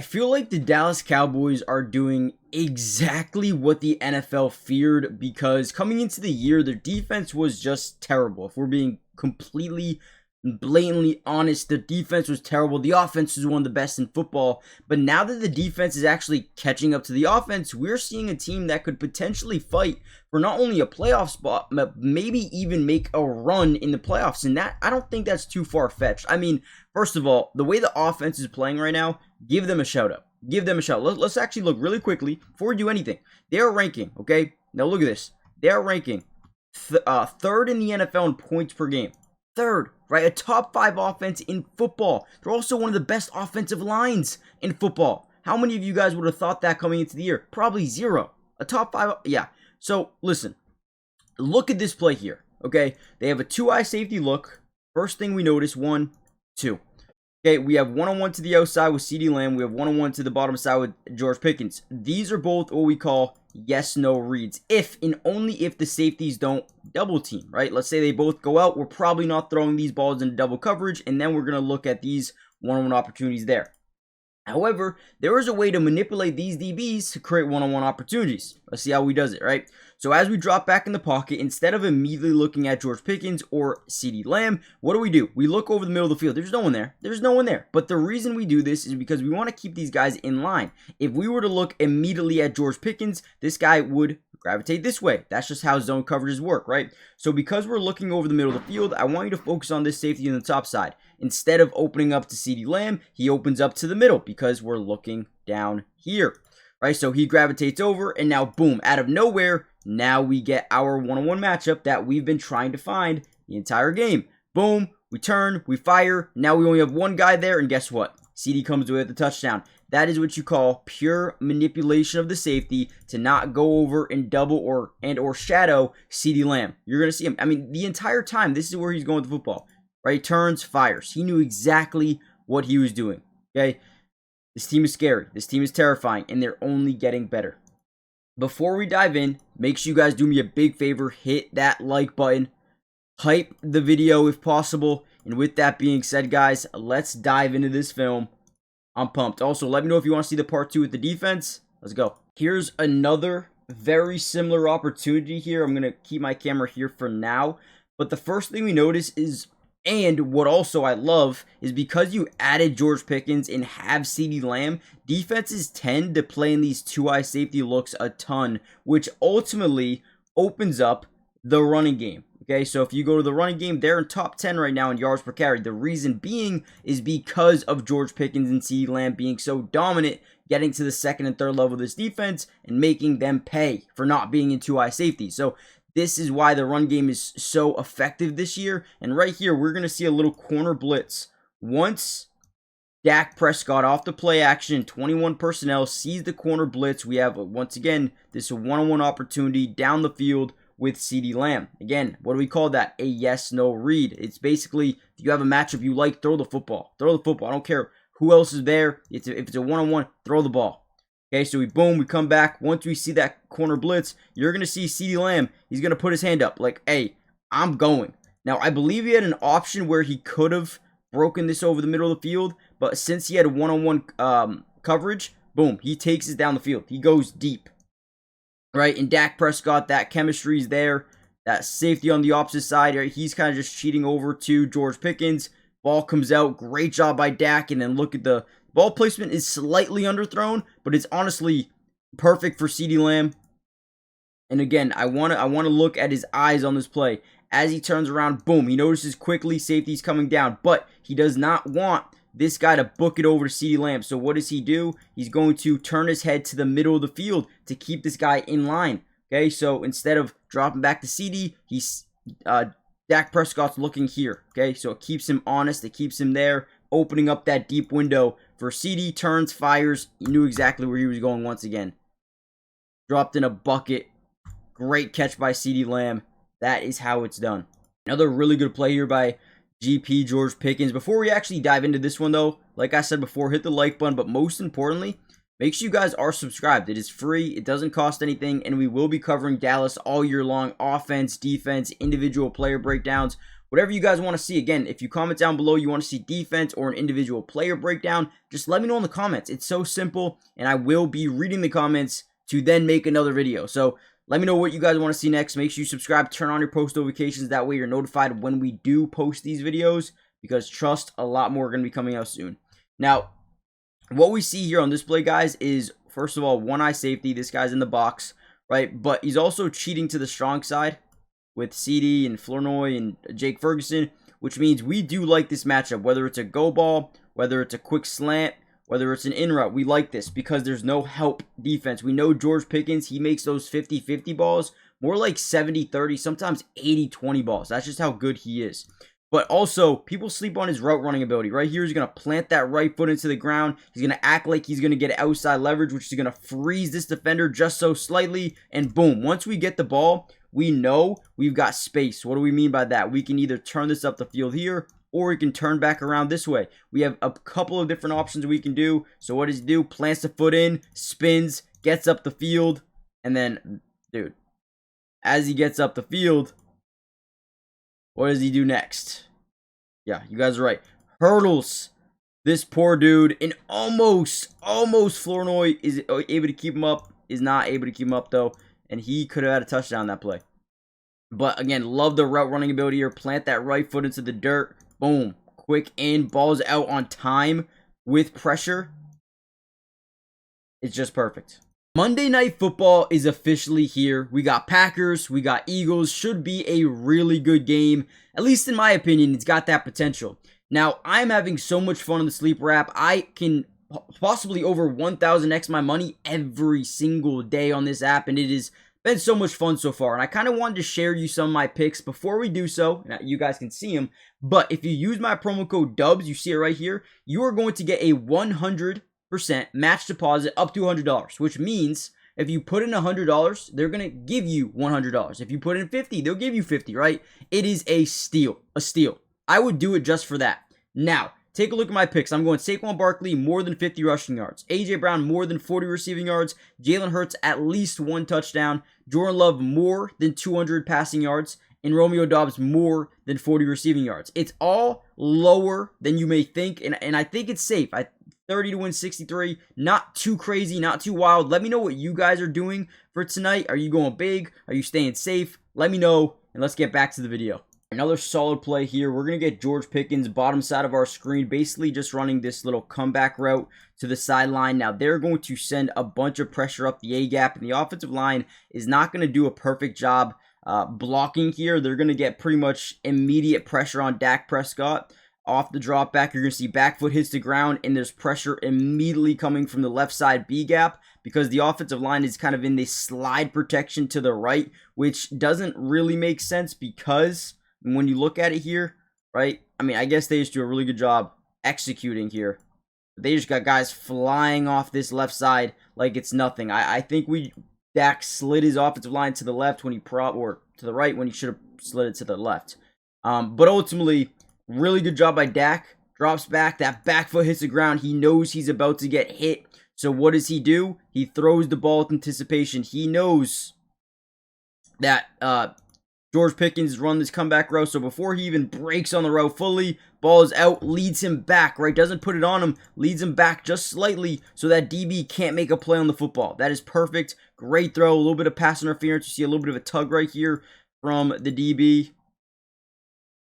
feel like the Dallas Cowboys are doing exactly what the NFL feared, because coming into the year, their defense was just terrible. If we're being completely blatantly honest, the defense was terrible. The offense was one of the best in football. But now that the defense is actually catching up to the offense, we're seeing a team that could potentially fight for not only a playoff spot, but maybe even make a run in the playoffs. And that, I don't think that's too far-fetched. I mean, first of all, the way the offense is playing right now, give them a shout out. Give them a shout. Let's actually look really quickly before we do anything. They are ranking, okay? Now look at this. They are ranking third in the NFL in points per game. Third, right? A top 5 offense in football. They're also one of the best offensive lines in football. How many of you guys would have thought that coming into the year? Probably zero. A top 5, yeah. So, listen. Look at this play here, okay? They have a 2-eye safety look. First thing we notice, 1, 2. Okay, we have 1-on-1 to the outside with CeeDee Lamb. We have 1-on-1 to the bottom side with George Pickens. These are both what we call yes-no reads. If and only if the safeties don't double team, right? Let's say they both go out. We're probably not throwing these balls into double coverage, and then we're going to look at these 1-on-1 opportunities there. However, there is a way to manipulate these DBs to create 1-on-1 opportunities. Let's see how he does it, right? So as we drop back in the pocket, instead of immediately looking at George Pickens or CeeDee Lamb, what do? We look over the middle of the field. There's no one there. There's no one there. But the reason we do this is because we want to keep these guys in line. If we were to look immediately at George Pickens, this guy would gravitate this way. That's just how zone coverages work, right? So because we're looking over the middle of the field, I want you to focus on this safety on the top side. Instead of opening up to CeeDee Lamb, he opens up to the middle because we're looking down here, right? So he gravitates over, and now boom, out of nowhere, now we get our 1-on-1 matchup that we've been trying to find the entire game. Boom, we turn, we fire. Now we only have one guy there, and guess what? CeeDee comes away with the touchdown. That is what you call pure manipulation of the safety to not go over and double or shadow CeeDee Lamb. You're going to see him. I mean, the entire time, this is where he's going with the football. Right? Turns, fires. He knew exactly what he was doing. Okay? This team is scary. This team is terrifying, and they're only getting better. Before we dive in, make sure you guys do me a big favor. Hit that like button. Hype the video if possible. And with that being said, guys, let's dive into this film. I'm pumped. Also, let me know if you want to see the part 2 with the defense. Let's go. Here's another very similar opportunity here. I'm going to keep my camera here for now. But the first thing we notice is, and what also I love, is because you added George Pickens and have CeeDee Lamb, defenses tend to play in these 2-eye safety looks a ton, which ultimately opens up the running game. Okay, so if you go to the running game, they're in top 10 right now in yards per carry. The reason being is because of George Pickens and CeeDee Lamb being so dominant, getting to the second and third level of this defense and making them pay for not being in 2-eye safety. So this is why the run game is so effective this year. And right here, we're going to see a little corner blitz. Once Dak Prescott off the play action, 21 personnel, sees the corner blitz, we have, once again, this 1-on-1 opportunity down the field with CeeDee Lamb. Again, what do we call that? A yes-no read. It's basically, if you have a matchup you like, throw the football. Throw the football. I don't care who else is there. If it's a 1-on-1, throw the ball. Okay, so we come back. Once we see that corner blitz, you're going to see CeeDee Lamb. He's going to put his hand up like, hey, I'm going. Now, I believe he had an option where he could have broken this over the middle of the field, but since he had a 1-on-1 coverage, boom, he takes it down the field. He goes deep. Right, and Dak Prescott, that chemistry is there. That safety on the opposite side, right? He's kind of just cheating over to George Pickens. Ball comes out, great job by Dak, and then look at the ball placement is slightly underthrown, but it's honestly perfect for CeeDee Lamb. And again, I want to look at his eyes on this play. As he turns around, boom, he notices quickly safety's coming down, but he does not want this guy to book it over to CeeDee Lamb. So what does he do? He's going to turn his head to the middle of the field to keep this guy in line. Okay, so instead of dropping back to CeeDee, Dak Prescott's looking here. Okay, so it keeps him honest. It keeps him there, opening up that deep window for CeeDee. Turns, fires. He knew exactly where he was going once again. Dropped in a bucket. Great catch by CeeDee Lamb. That is how it's done. Another really good play here by GP George Pickens. Before we actually dive into this one though, like I said before, hit the like button, but most importantly, make sure you guys are subscribed. It is free, it doesn't cost anything, and we will be covering Dallas all year long. Offense, defense, individual player breakdowns, whatever you guys want to see. Again, if you comment down below you want to see defense or an individual player breakdown, just let me know in the comments. It's so simple, and I will be reading the comments to then make another video. So let me know what you guys want to see next. Make sure you subscribe, turn on your post notifications. That way you're notified when we do post these videos, because trust, a lot more are going to be coming out soon. Now, what we see here on this play, guys, is first of all, one-eye safety. This guy's in the box, right? But he's also cheating to the strong side with CD and Flournoy and Jake Ferguson, which means we do like this matchup. Whether it's a go ball, whether it's a quick slant, whether it's an in route, we like this because there's no help defense. We know George Pickens, he makes those 50-50 balls more like 70-30, sometimes 80-20 balls. That's just how good he is. But also, people sleep on his route running ability. Right here, he's going to plant that right foot into the ground. He's going to act like he's going to get outside leverage, which is going to freeze this defender just so slightly. And boom, once we get the ball, we know we've got space. What do we mean by that? We can either turn this up the field here, or we can turn back around this way. We have a couple of different options we can do. So what does he do? Plants the foot in, spins, gets up the field, and then, dude, as he gets up the field, what does he do next? Yeah, you guys are right. Hurdles this poor dude, and almost Flournoy is able to keep him up. Is not able to keep him up, though, and he could have had a touchdown that play. But again, love the route running ability here. Plant that right foot into the dirt. Boom. Quick in. Ball's out on time with pressure. It's just perfect. Monday Night Football is officially here. We got Packers, we got Eagles. Should be a really good game. At least in my opinion, it's got that potential. Now, I'm having so much fun on the Sleeper app. I can possibly over 1,000x my money every single day on this app, and it has been so much fun so far. And I kind of wanted to share you some of my picks before we do so. Now, you guys can see them. But if you use my promo code DUBS, you see it right here, you are going to get a 100% match deposit up to $100, which means if you put in $100, they're going to give you $100. If you put in 50, they'll give you 50, right? It is a steal, I would do it just for that. Now, take a look at my picks. I'm going Saquon Barkley, more than 50 rushing yards. A.J. Brown, more than 40 receiving yards. Jalen Hurts, at least 1 touchdown. Jordan Love, more than 200 passing yards. And Romeo Doubs, more than 40 receiving yards. It's all lower than you may think, and I think it's safe. 30 to win 63, not too crazy, not too wild. Let me know what you guys are doing for tonight. Are you going big? Are you staying safe? Let me know, and let's get back to the video. Another solid play here. We're going to get George Pickens, bottom side of our screen, basically just running this little comeback route to the sideline. Now, they're going to send a bunch of pressure up the A-gap, and the offensive line is not going to do a perfect job blocking here. They're going to get pretty much immediate pressure on Dak Prescott. Off the drop back, you're going to see back foot hits the ground, and there's pressure immediately coming from the left side B gap because the offensive line is kind of in this slide protection to the right, which doesn't really make sense because when you look at it here, right, I mean, I guess they just do a really good job executing here. They just got guys flying off this left side like it's nothing. I think Dak slid his offensive line to the left when or to the right when he should have slid it to the left. But ultimately, really good job by Dak. Drops back. That back foot hits the ground. He knows he's about to get hit. So what does he do? He throws the ball with anticipation. He knows that George Pickens run this comeback route. So before he even breaks on the route fully, ball is out, leads him back, right? Doesn't put it on him, leads him back just slightly so that DB can't make a play on the football. That is perfect. Great throw. A little bit of pass interference. You see a little bit of a tug right here from the DB.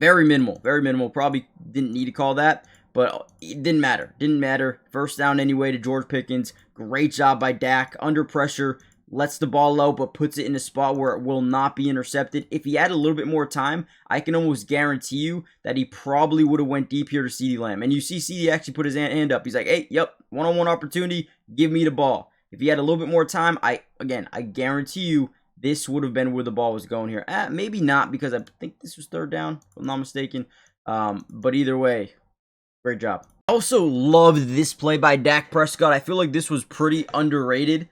Very minimal, very minimal. Probably didn't need to call that, but it didn't matter. Didn't matter. First down anyway to George Pickens. Great job by Dak. Under pressure, lets the ball out, but puts it in a spot where it will not be intercepted. If he had a little bit more time, I can almost guarantee you that he probably would have went deep here to CeeDee Lamb. And you see CeeDee actually put his hand up. He's like, hey, yep, one-on-one opportunity. Give me the ball. If he had a little bit more time, I guarantee you, this would have been where the ball was going here. Maybe not, because I think this was third down, if I'm not mistaken. But either way, great job. I also loved this play by Dak Prescott. I feel like this was pretty underrated.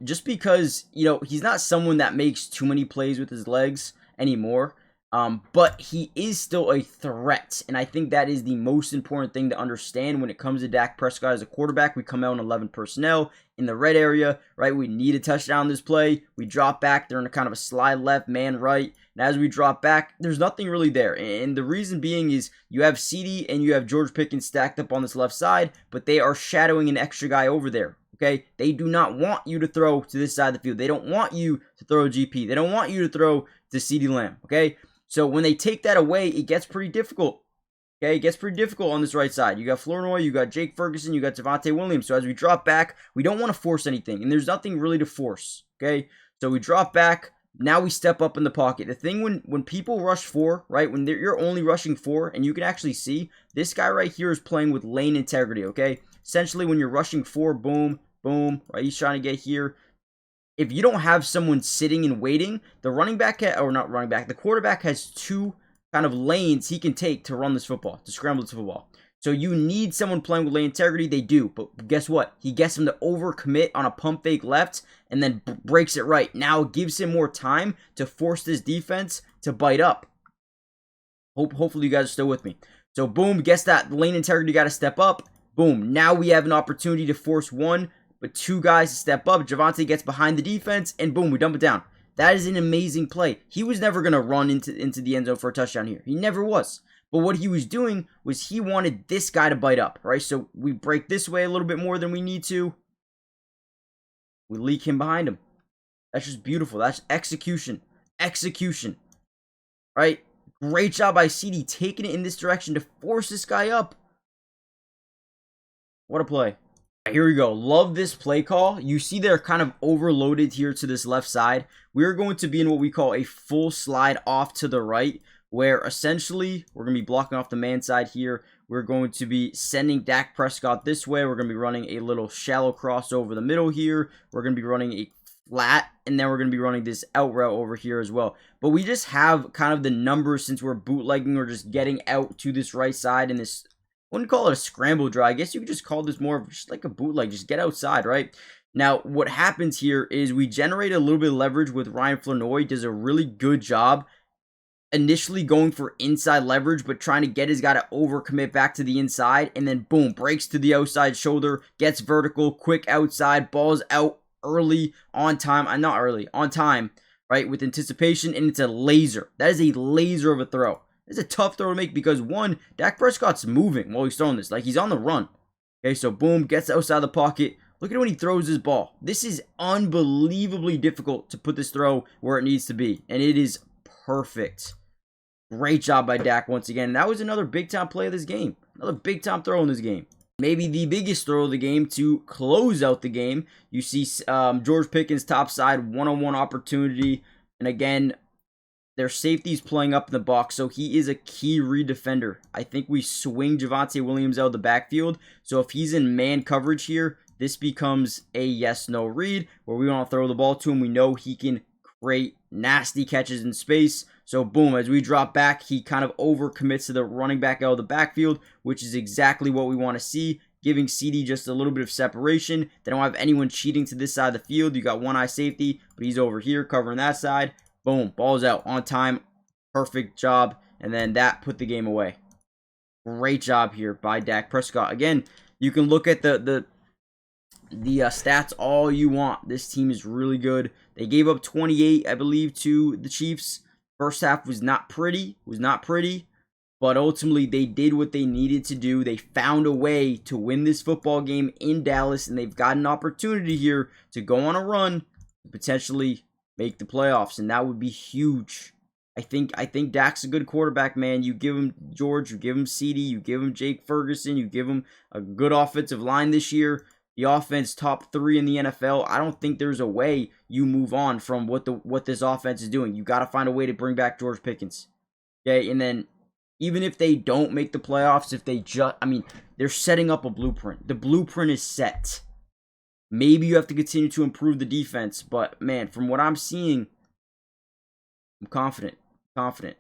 Just because, you know, he's not someone that makes too many plays with his legs anymore. But he is still a threat, and I think that is the most important thing to understand when it comes to Dak Prescott as a quarterback. We come out in 11 personnel in the red area, right? We need a touchdown this play. We drop back. They're in a kind of a slide left, man right. And as we drop back, there's nothing really there. And the reason being is you have CD and you have George Pickens stacked up on this left side, but they are shadowing an extra guy over there. Okay, they do not want you to throw to this side of the field. They don't want you to throw GP. They don't want you to throw to CD Lamb. Okay, so when they take that away, it gets pretty difficult. Okay, it gets pretty difficult on this right side. You got Flournoy, you got Jake Ferguson, you got Javonte Williams. So as we drop back, we don't want to force anything, and there's nothing really to force. Okay, so we drop back. Now we step up in the pocket. The thing when people rush 4, right, when you're only rushing 4, and you can actually see this guy right here is playing with lane integrity. Okay, essentially when you're rushing 4, boom, boom, right, he's trying to get here. If you don't have someone sitting and waiting, the the quarterback has 2 kind of lanes he can take to run this football, to scramble this football. So you need someone playing with lane integrity. They do, but guess what? He gets him to overcommit on a pump fake left and then breaks it right. Now it gives him more time to force this defense to bite up. Hopefully you guys are still with me. So boom, guess that lane integrity got to step up. Boom, now we have an opportunity to force 1, but 2 guys to step up. Javonte gets behind the defense, and boom, we dump it down. That is an amazing play. He was never going to run into the end zone for a touchdown here. He never was. But what he was doing was he wanted this guy to bite up, right? So we break this way a little bit more than we need to. We leak him behind him. That's just beautiful. That's execution. Execution. Right? Great job by CD taking it in this direction to force this guy up. What a play. Here we go. Love this play call. You see they're kind of overloaded here to this left side. We're going to be in what we call a full slide off to the right, where essentially we're going to be blocking off the man side here. We're going to be sending Dak Prescott this way. We're going to be running a little shallow cross over the middle here. We're going to be running a flat, and then we're going to be running this out route over here as well. But we just have kind of the numbers since we're bootlegging or just getting out to this right side in this, I wouldn't call it a scramble draw. I guess you could just call this more of just like a bootleg. Just get outside, right? Now, what happens here is we generate a little bit of leverage with Ryan Flournoy. Does a really good job initially going for inside leverage, but trying to get his guy to overcommit back to the inside. And then, boom, breaks to the outside shoulder, gets vertical, quick outside, balls out early, on time. Not early, on time, right? With anticipation, and it's a laser. That is a laser of a throw. It's a tough throw to make because, one, Dak Prescott's moving while he's throwing this. Like, he's on the run. Okay, so boom, gets outside the pocket. Look at when he throws his ball. This is unbelievably difficult to put this throw where it needs to be. And it is perfect. Great job by Dak once again. And that was another big-time play of this game. Another big-time throw in this game. Maybe the biggest throw of the game to close out the game. You see George Pickens top side, one-on-one opportunity. And again, their safety's playing up in the box, so he is a key read defender. I think we swing Javonte Williams out of the backfield. So if he's in man coverage here, this becomes a yes-no read where we want to throw the ball to him. We know he can create nasty catches in space. So boom, as we drop back, he kind of overcommits to the running back out of the backfield, which is exactly what we want to see, giving CD just a little bit of separation. They don't have anyone cheating to this side of the field. You got one-eye safety, but he's over here covering that side. Boom, ball's out on time. Perfect job. And then that put the game away. Great job here by Dak Prescott. Again, you can look at the stats all you want. This team is really good. They gave up 28, I believe, to the Chiefs. First half was not pretty. But ultimately, they did what they needed to do. They found a way to win this football game in Dallas. And they've got an opportunity here to go on a run to potentially make the playoffs, and that would be huge. I think Dak's a good quarterback, man. You give him George, you give him CD, you give him Jake Ferguson, you give him a good offensive line this year. The offense top 3 in the NFL. I don't think there's a way you move on from what this offense is doing. You got to find a way to bring back George Pickens. Okay, and then even if they don't make the playoffs, if they they're setting up a blueprint. The blueprint is set. Maybe you have to continue to improve the defense, but man, from what I'm seeing, I'm confident that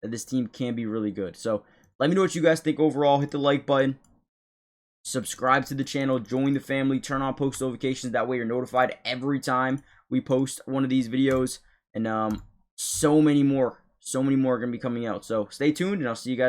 this team can be really good. So let me know what you guys think overall. Hit the like button, subscribe to the channel, join the family, turn on post notifications. That way you're notified every time we post one of these videos, and so many more So many more are going to be coming out. So stay tuned, and I'll see you guys